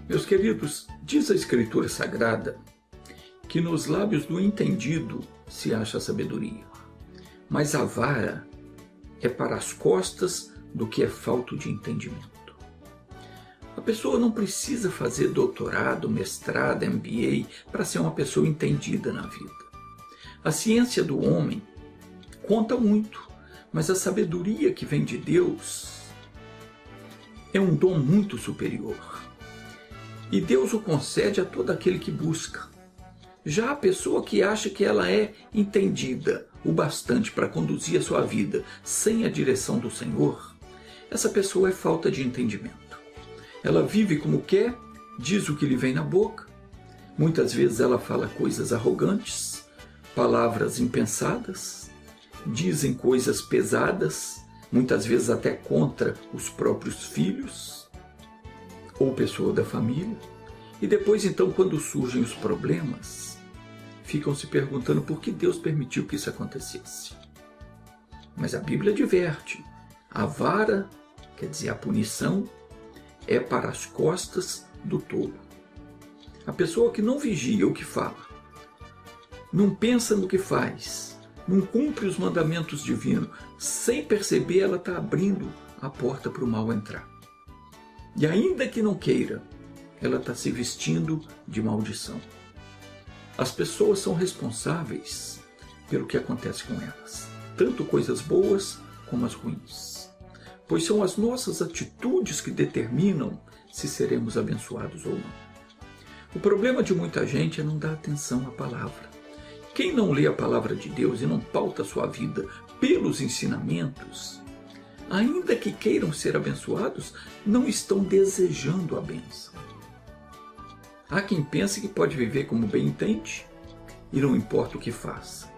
Meus queridos, diz a Escritura Sagrada que nos lábios do entendido se acha sabedoria, mas a vara é para as costas do que é falto de entendimento. A pessoa não precisa fazer doutorado, mestrado, MBA para ser uma pessoa entendida na vida. A ciência do homem conta muito, mas a sabedoria que vem de Deus é um dom muito superior. E Deus o concede a todo aquele que busca. Já a pessoa que acha que ela é entendida o bastante para conduzir a sua vida sem a direção do Senhor, essa pessoa é falta de entendimento. Ela vive como quer, diz o que lhe vem na boca. Muitas vezes ela fala coisas arrogantes, palavras impensadas, dizem coisas pesadas, muitas vezes até contra os próprios filhos ou pessoa da família, e depois então quando surgem os problemas, ficam se perguntando por que Deus permitiu que isso acontecesse. Mas a Bíblia adverte, a vara, quer dizer a punição, é para as costas do tolo. A pessoa que não vigia o que fala, não pensa no que faz, não cumpre os mandamentos divinos, sem perceber ela está abrindo a porta para o mal entrar. E ainda que não queira, ela está se vestindo de maldição. As pessoas são responsáveis pelo que acontece com elas, tanto coisas boas como as ruins. Pois são as nossas atitudes que determinam se seremos abençoados ou não. O problema de muita gente é não dar atenção à palavra. Quem não lê a palavra de Deus e não pauta a sua vida pelos ensinamentos, ainda que queiram ser abençoados, não estão desejando a bênção. Há quem pense que pode viver como bem entende e não importa o que faça.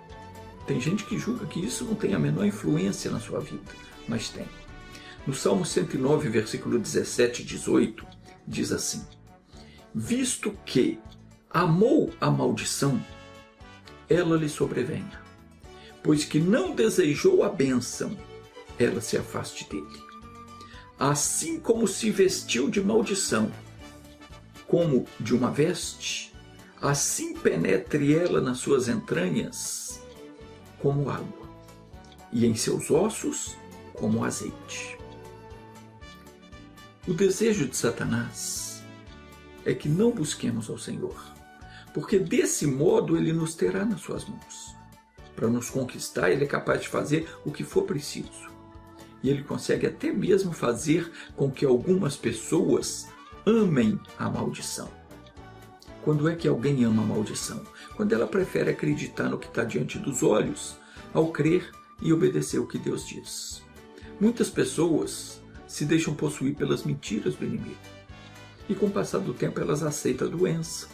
Tem gente que julga que isso não tem a menor influência na sua vida, mas tem. No Salmo 109, versículo 17 e 18, diz assim: visto que amou a maldição, ela lhe sobrevenha, pois que não desejou a bênção, ela se afaste dele. Assim como se vestiu de maldição, como de uma veste, assim penetre ela nas suas entranhas, como água, e em seus ossos, como azeite. O desejo de Satanás é que não busquemos ao Senhor, porque desse modo ele nos terá nas suas mãos. Para nos conquistar, ele é capaz de fazer o que for preciso. E ele consegue até mesmo fazer com que algumas pessoas amem a maldição. Quando é que alguém ama a maldição? Quando ela prefere acreditar no que está diante dos olhos, ao crer e obedecer o que Deus diz. Muitas pessoas se deixam possuir pelas mentiras do inimigo. E com o passar do tempo elas aceitam a doença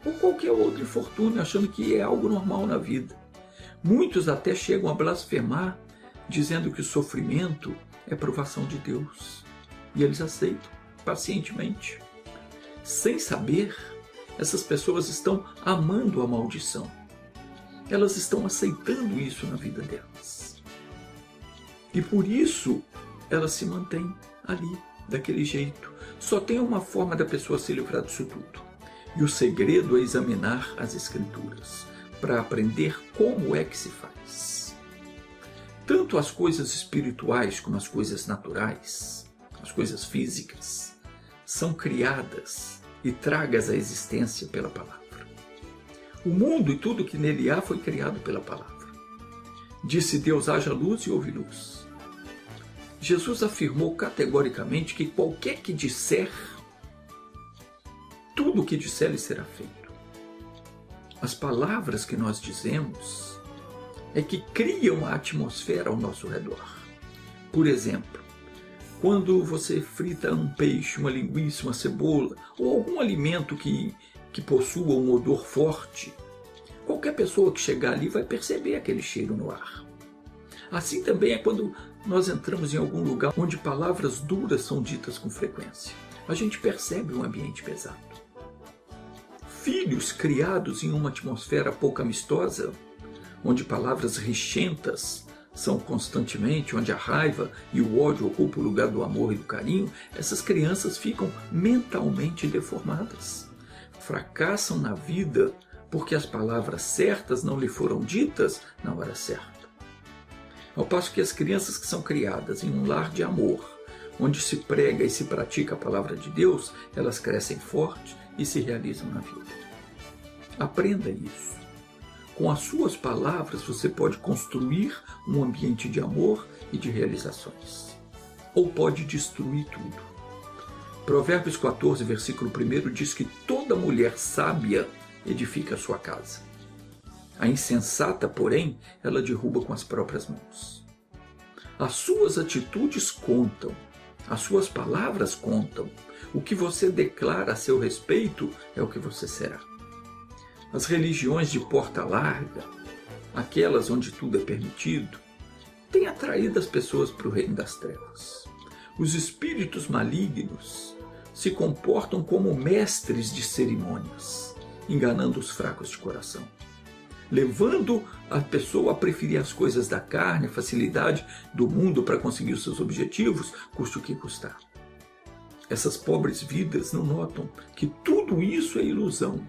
ou qualquer outro infortúnio, achando que é algo normal na vida. Muitos até chegam a blasfemar, dizendo que o sofrimento é provação de Deus. E eles aceitam pacientemente. Sem saber, essas pessoas estão amando a maldição. Elas estão aceitando isso na vida delas. E por isso, elas se mantêm ali, daquele jeito. Só tem uma forma da pessoa se livrar disso tudo. E o segredo é examinar as Escrituras, para aprender como é que se faz. Tanto as coisas espirituais como as coisas naturais, as coisas físicas, são criadas e tragas à existência pela palavra. O mundo e tudo que nele há foi criado pela palavra. Disse Deus: haja luz e houve luz. Jesus afirmou categoricamente que qualquer que disser, tudo o que disser lhe será feito. As palavras que nós dizemos é que criam a atmosfera ao nosso redor. Por exemplo, quando você frita um peixe, uma linguiça, uma cebola ou algum alimento que possua um odor forte, qualquer pessoa que chegar ali vai perceber aquele cheiro no ar. Assim também é quando nós entramos em algum lugar onde palavras duras são ditas com frequência. A gente percebe um ambiente pesado. Filhos criados em uma atmosfera pouco amistosa, onde palavras rixentas são constantemente, onde a raiva e o ódio ocupam o lugar do amor e do carinho, essas crianças ficam mentalmente deformadas. Fracassam na vida porque as palavras certas não lhe foram ditas na hora certa. Ao passo que as crianças que são criadas em um lar de amor, onde se prega e se pratica a palavra de Deus, elas crescem fortes e se realizam na vida. Aprenda isso. Com as suas palavras você pode construir um ambiente de amor e de realizações. Ou pode destruir tudo. Provérbios 14, versículo 1 diz que toda mulher sábia edifica a sua casa. A insensata, porém, ela derruba com as próprias mãos. As suas atitudes contam, as suas palavras contam. O que você declara a seu respeito é o que você será. As religiões de porta larga, aquelas onde tudo é permitido, têm atraído as pessoas para o reino das trevas. Os espíritos malignos se comportam como mestres de cerimônias, enganando os fracos de coração, levando a pessoa a preferir as coisas da carne, a facilidade do mundo para conseguir os seus objetivos, custe o que custar. Essas pobres vidas não notam que tudo isso é ilusão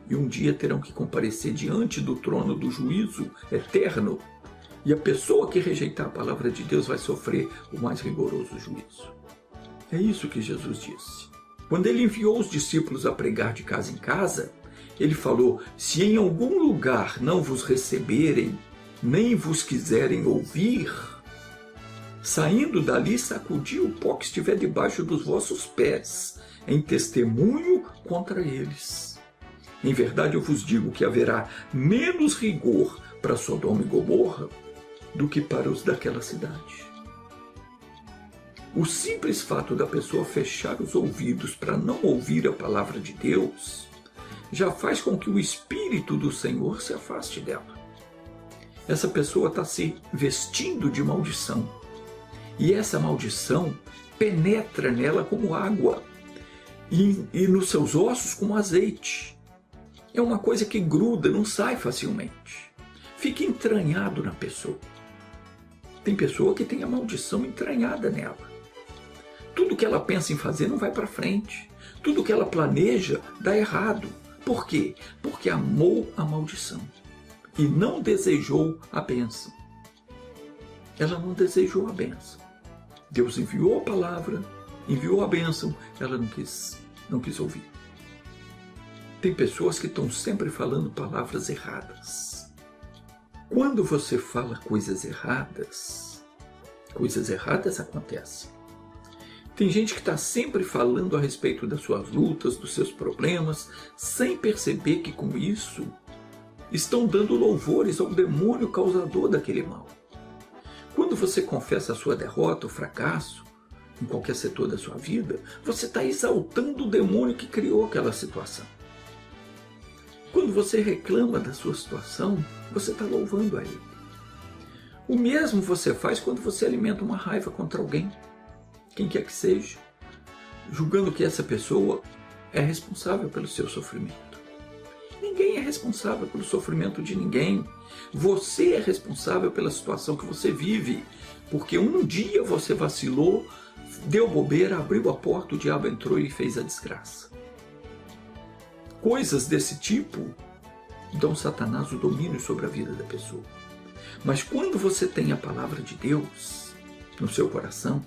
e um dia terão que comparecer diante do trono do juízo eterno, e a pessoa que rejeitar a palavra de Deus vai sofrer o mais rigoroso juízo. É isso que Jesus disse. Quando ele enviou os discípulos a pregar de casa em casa, ele falou: se em algum lugar não vos receberem, nem vos quiserem ouvir, saindo dali, sacudi o pó que estiver debaixo dos vossos pés, em testemunho contra eles. Em verdade eu vos digo que haverá menos rigor para Sodoma e Gomorra do que para os daquela cidade. O simples fato da pessoa fechar os ouvidos para não ouvir a palavra de Deus já faz com que o Espírito do Senhor se afaste dela. Essa pessoa está se vestindo de maldição. E essa maldição penetra nela como água e nos seus ossos como azeite. É uma coisa que gruda, não sai facilmente. Fica entranhado na pessoa. Tem pessoa que tem a maldição entranhada nela. Tudo que ela pensa em fazer não vai para frente. Tudo que ela planeja dá errado. Por quê? Porque amou a maldição e não desejou a bênção. Ela não desejou a bênção. Deus enviou a palavra, enviou a bênção, ela não quis ouvir. Tem pessoas que estão sempre falando palavras erradas. Quando você fala coisas erradas acontecem. Tem gente que está sempre falando a respeito das suas lutas, dos seus problemas, sem perceber que com isso estão dando louvores ao demônio causador daquele mal. Quando você confessa a sua derrota, o fracasso, em qualquer setor da sua vida, você está exaltando o demônio que criou aquela situação. Quando você reclama da sua situação, você está louvando a ele. O mesmo você faz quando você alimenta uma raiva contra alguém, quem quer que seja, julgando que essa pessoa é responsável pelo seu sofrimento. Ninguém é responsável pelo sofrimento de ninguém. Você é responsável pela situação que você vive, porque um dia você vacilou, deu bobeira, abriu a porta, o diabo entrou e fez a desgraça. Coisas desse tipo dão Satanás o domínio sobre a vida da pessoa. Mas quando você tem a palavra de Deus no seu coração,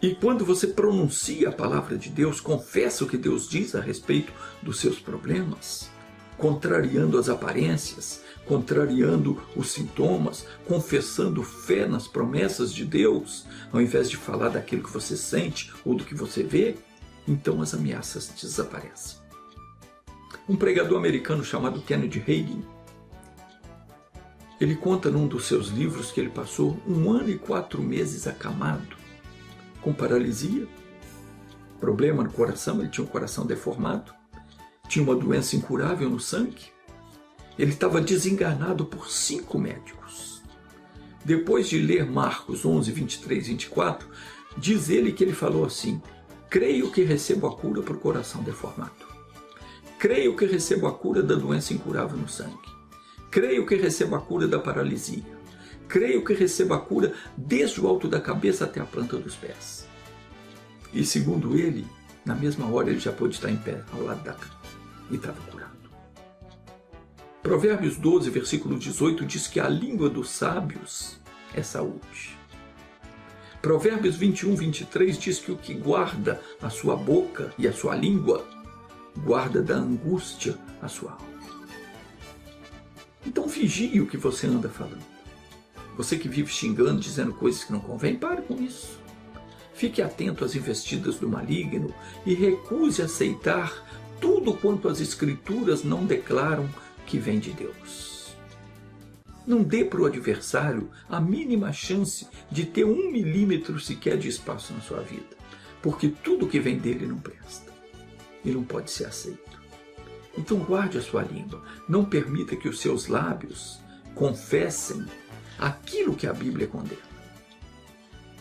e quando você pronuncia a palavra de Deus, confessa o que Deus diz a respeito dos seus problemas, contrariando as aparências, contrariando os sintomas, confessando fé nas promessas de Deus, ao invés de falar daquilo que você sente ou do que você vê, então as ameaças desaparecem. Um pregador americano chamado Kennedy Hagin, ele conta num dos seus livros que ele passou 1 ano e 4 meses acamado, com paralisia, problema no coração, ele tinha um coração deformado, tinha uma doença incurável no sangue, ele estava desenganado por 5 médicos. Depois de ler Marcos 11, 23 e 24, diz ele que ele falou assim: creio que recebo a cura para o coração deformado, creio que recebo a cura da doença incurável no sangue, creio que recebo a cura da paralisia, Creio que receba a cura desde o alto da cabeça até a planta dos pés. E segundo ele, na mesma hora ele já pôde estar em pé ao lado da cama e estava curado. Provérbios 12, versículo 18 diz que a língua dos sábios é saúde. Provérbios 21, 23 diz que o que guarda a sua boca e a sua língua, guarda da angústia a sua alma. Então vigie o que você anda falando. Você que vive xingando, dizendo coisas que não convêm, pare com isso. Fique atento às investidas do maligno e recuse aceitar tudo quanto as Escrituras não declaram que vem de Deus. Não dê para o adversário a mínima chance de ter 1 milímetro sequer de espaço na sua vida, porque tudo que vem dele não presta e não pode ser aceito. Então guarde a sua língua, não permita que os seus lábios confessem aquilo que a Bíblia condena.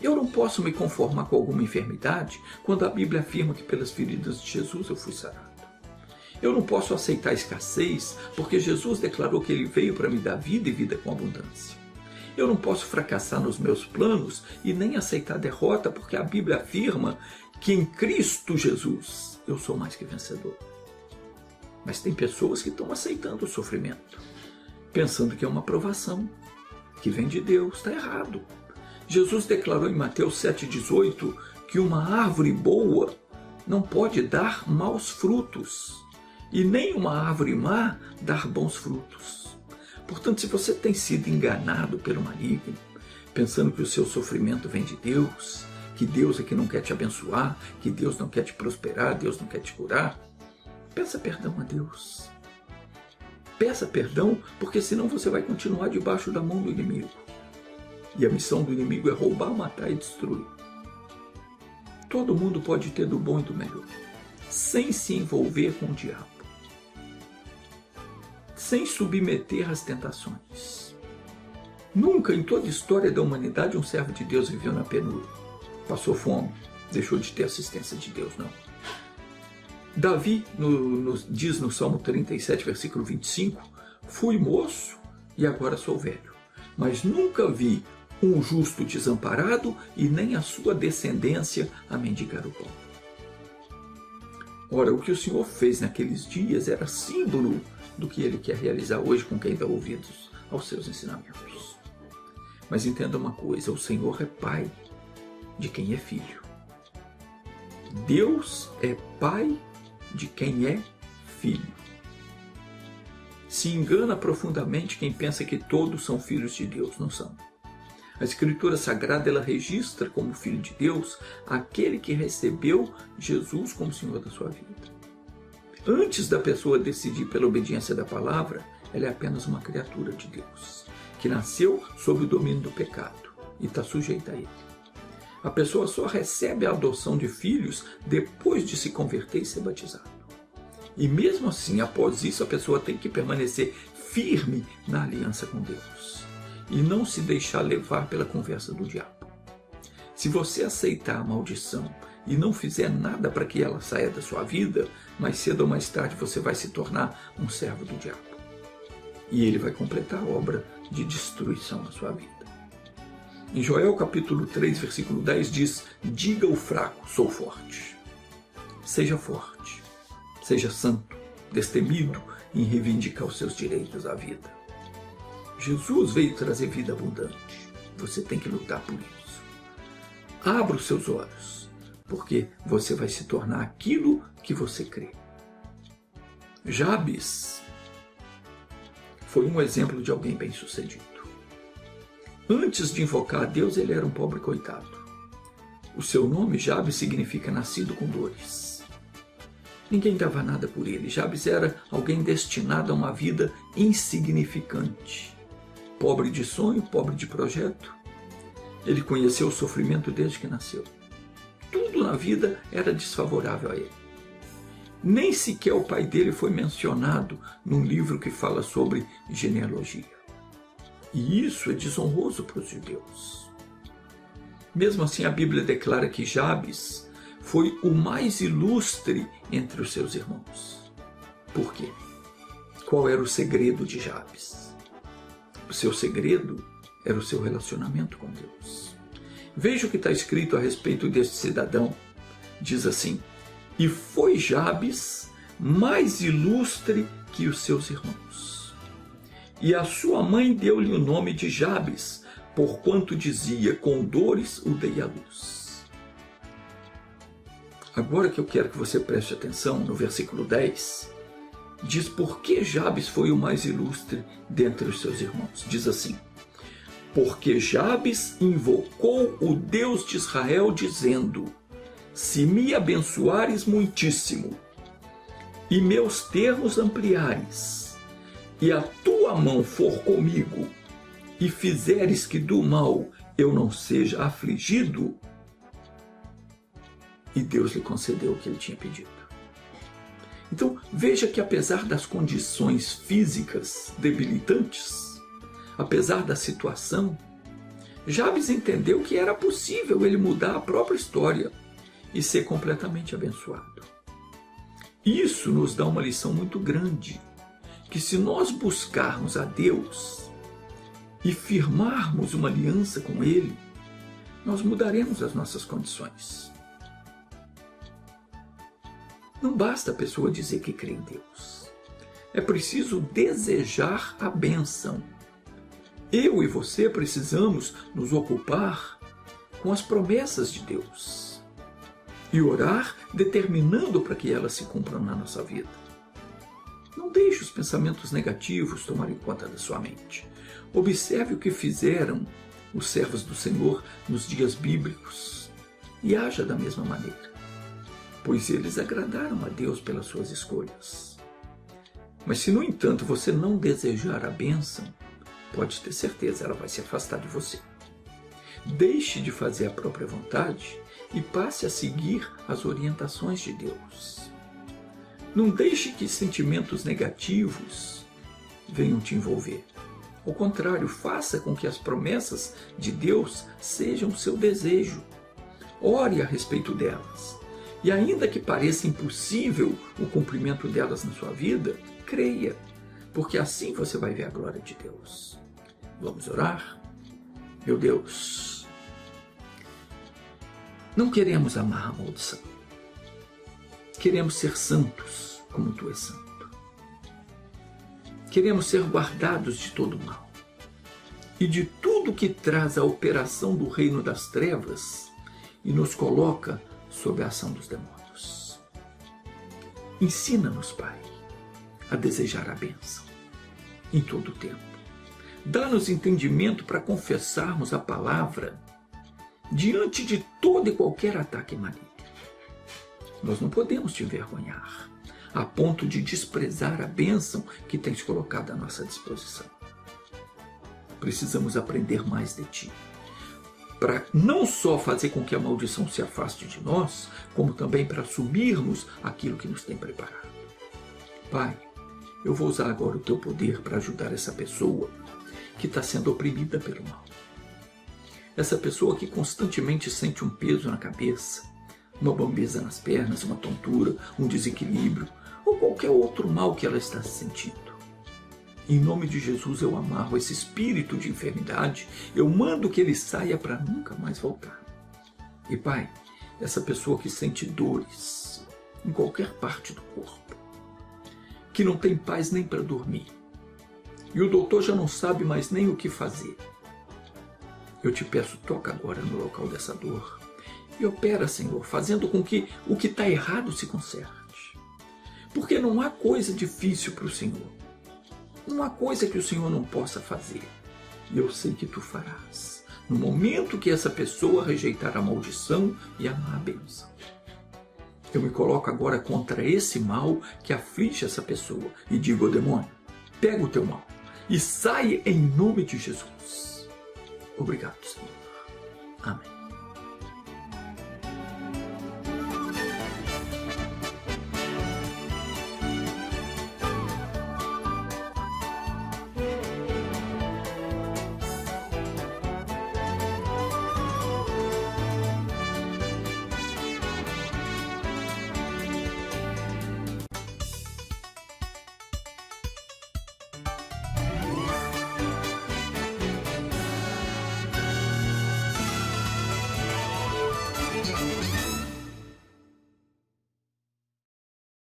Eu não posso me conformar com alguma enfermidade quando a Bíblia afirma que pelas feridas de Jesus eu fui sarado. Eu não posso aceitar escassez porque Jesus declarou que ele veio para me dar vida e vida com abundância. Eu não posso fracassar nos meus planos e nem aceitar derrota porque a Bíblia afirma que em Cristo Jesus eu sou mais que vencedor. Mas tem pessoas que estão aceitando o sofrimento, pensando que é uma provação, que vem de Deus. Está errado. Jesus declarou em Mateus 7,18 que uma árvore boa não pode dar maus frutos e nem uma árvore má dar bons frutos. Portanto, se você tem sido enganado pelo maligno, pensando que o seu sofrimento vem de Deus, que Deus é que não quer te abençoar, que Deus não quer te prosperar, Deus não quer te curar, peça perdão a Deus. Peça perdão, porque senão você vai continuar debaixo da mão do inimigo. E a missão do inimigo é roubar, matar e destruir. Todo mundo pode ter do bom e do melhor, sem se envolver com o diabo, sem submeter às tentações. Nunca em toda a história da humanidade um servo de Deus viveu na penúria, passou fome, deixou de ter assistência de Deus, não. Davi diz no Salmo 37, versículo 25, fui moço e agora sou velho, mas nunca vi um justo desamparado e nem a sua descendência a mendigar o pão. Ora, o que o Senhor fez naqueles dias era símbolo do que Ele quer realizar hoje com quem dá ouvidos aos seus ensinamentos. Mas entenda uma coisa, o Senhor é Pai de quem é filho. Deus é Pai de quem é filho. Se engana profundamente quem pensa que todos são filhos de Deus, não são. A Escritura Sagrada ela registra como filho de Deus aquele que recebeu Jesus como Senhor da sua vida. Antes da pessoa decidir pela obediência da palavra, ela é apenas uma criatura de Deus, que nasceu sob o domínio do pecado e está sujeita a ele. A pessoa só recebe a adoção de filhos depois de se converter e ser batizado. E mesmo assim, após isso, a pessoa tem que permanecer firme na aliança com Deus e não se deixar levar pela conversa do diabo. Se você aceitar a maldição e não fizer nada para que ela saia da sua vida, mais cedo ou mais tarde você vai se tornar um servo do diabo. E ele vai completar a obra de destruição na sua vida. Em Joel capítulo 3, versículo 10 diz, diga ao fraco, sou forte. Seja forte, seja santo, destemido em reivindicar os seus direitos à vida. Jesus veio trazer vida abundante. Você tem que lutar por isso. Abra os seus olhos, porque você vai se tornar aquilo que você crê. Jabes foi um exemplo de alguém bem-sucedido. Antes de invocar a Deus, ele era um pobre coitado. O seu nome, Jabes, significa nascido com dores. Ninguém dava nada por ele. Jabes era alguém destinado a uma vida insignificante. Pobre de sonho, pobre de projeto. Ele conheceu o sofrimento desde que nasceu. Tudo na vida era desfavorável a ele. Nem sequer o pai dele foi mencionado num livro que fala sobre genealogia. E isso é desonroso para os judeus. Mesmo assim, a Bíblia declara que Jabes foi o mais ilustre entre os seus irmãos. Por quê? Qual era o segredo de Jabes? O seu segredo era o seu relacionamento com Deus. Veja o que está escrito a respeito deste cidadão. Diz assim: e foi Jabes mais ilustre que os seus irmãos. E a sua mãe deu-lhe o nome de Jabes, porquanto dizia, com dores o dei à luz. Agora que eu quero que você preste atenção no versículo 10, diz por que Jabes foi o mais ilustre dentre os seus irmãos. Diz assim: porque Jabes invocou o Deus de Israel, dizendo: se me abençoares muitíssimo, e meus termos ampliares, e a tua mão for comigo, e fizeres que do mal eu não seja afligido. E Deus lhe concedeu o que ele tinha pedido. Então veja que apesar das condições físicas debilitantes, apesar da situação, Jabes entendeu que era possível ele mudar a própria história e ser completamente abençoado. Isso nos dá uma lição muito grande, que se nós buscarmos a Deus e firmarmos uma aliança com Ele, nós mudaremos as nossas condições. Não basta a pessoa dizer que crê em Deus. É preciso desejar a bênção. Eu e você precisamos nos ocupar com as promessas de Deus e orar determinando para que elas se cumpram na nossa vida. Não deixe os pensamentos negativos tomarem conta da sua mente. Observe o que fizeram os servos do Senhor nos dias bíblicos e haja da mesma maneira, pois eles agradaram a Deus pelas suas escolhas. Mas se, no entanto, você não desejar a bênção, pode ter certeza, ela vai se afastar de você. Deixe de fazer a própria vontade e passe a seguir as orientações de Deus. Não deixe que sentimentos negativos venham te envolver. Ao contrário, faça com que as promessas de Deus sejam o seu desejo. Ore a respeito delas. E ainda que pareça impossível o cumprimento delas na sua vida, creia, porque assim você vai ver a glória de Deus. Vamos orar? Meu Deus, não queremos amar a maldição. Queremos ser santos como Tu és santo. Queremos ser guardados de todo o mal e de tudo que traz a operação do reino das trevas e nos coloca sob a ação dos demônios. Ensina-nos, Pai, a desejar a bênção em todo o tempo. Dá-nos entendimento para confessarmos a palavra diante de todo e qualquer ataque maligno. Nós não podemos te envergonhar a ponto de desprezar a bênção que tens colocado à nossa disposição. Precisamos aprender mais de Ti, para não só fazer com que a maldição se afaste de nós, como também para assumirmos aquilo que nos tem preparado. Pai, eu vou usar agora o Teu poder para ajudar essa pessoa que está sendo oprimida pelo mal. Essa pessoa que constantemente sente um peso na cabeça, uma bambeza nas pernas, uma tontura, um desequilíbrio, ou qualquer outro mal que ela está sentindo. Em nome de Jesus eu amarro esse espírito de enfermidade, eu mando que ele saia para nunca mais voltar. E Pai, essa pessoa que sente dores em qualquer parte do corpo, que não tem paz nem para dormir, e o doutor já não sabe mais nem o que fazer, eu te peço, toca agora no local dessa dor e opera, Senhor, fazendo com que o que está errado se conserte. Porque não há coisa difícil para o Senhor. Não há coisa que o Senhor não possa fazer. E eu sei que Tu farás, no momento que essa pessoa rejeitar a maldição e amar a bênção. Eu me coloco agora contra esse mal que aflige essa pessoa e digo ao demônio, pega o teu mal e sai em nome de Jesus. Obrigado, Senhor. Amém.